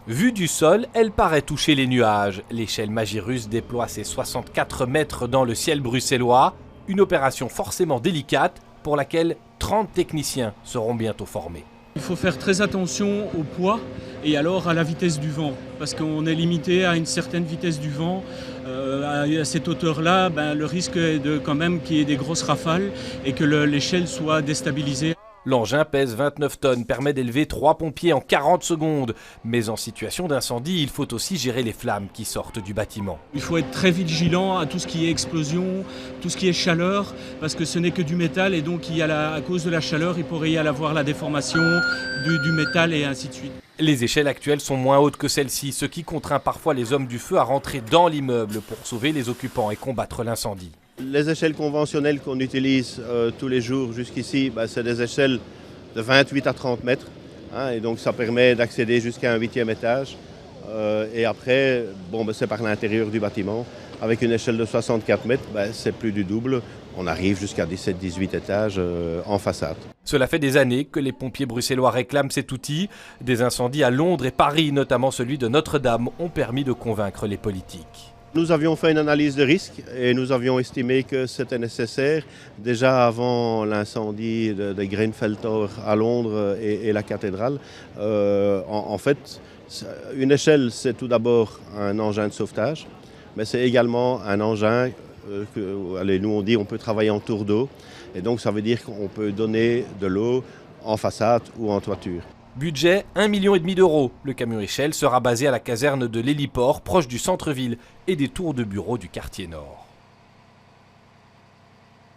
Vue du sol, elle paraît toucher les nuages. L'échelle Magirus déploie ses 64 mètres dans le ciel bruxellois. Une opération forcément délicate pour laquelle 30 techniciens seront bientôt formés. Il faut faire très attention au poids et alors à la vitesse du vent, parce qu'on est limité à une certaine vitesse du vent. À cette hauteur-là, le risque est quand même qu'il y ait des grosses rafales et que l'échelle soit déstabilisée. L'engin pèse 29 tonnes, permet d'élever 3 pompiers en 40 secondes. Mais en situation d'incendie, il faut aussi gérer les flammes qui sortent du bâtiment. Il faut être très vigilant à tout ce qui est explosion, tout ce qui est chaleur, parce que ce n'est que du métal et donc à cause de la chaleur, il pourrait y avoir la déformation du métal et ainsi de suite. Les échelles actuelles sont moins hautes que celles-ci, ce qui contraint parfois les hommes du feu à rentrer dans l'immeuble pour sauver les occupants et combattre l'incendie. Les échelles conventionnelles qu'on utilise tous les jours jusqu'ici, c'est des échelles de 28 à 30 mètres. Et donc ça permet d'accéder jusqu'à un 8e étage. Et après, c'est par l'intérieur du bâtiment. Avec une échelle de 64 mètres, c'est plus du double. On arrive jusqu'à 17-18 étages en façade. Cela fait des années que les pompiers bruxellois réclament cet outil. Des incendies à Londres et Paris, notamment celui de Notre-Dame, ont permis de convaincre les politiques. Nous avions fait une analyse de risque et nous avions estimé que c'était nécessaire. Déjà avant l'incendie de Grenfell Tower à Londres et la cathédrale, en fait, une échelle, c'est tout d'abord un engin de sauvetage, mais c'est également un engin nous on dit on peut travailler en tour d'eau. Et donc ça veut dire qu'on peut donner de l'eau en façade ou en toiture. Budget 1,5 million d'euros. Le camion échelle sera basé à la caserne de l'héliport, proche du centre-ville et des tours de bureaux du quartier nord.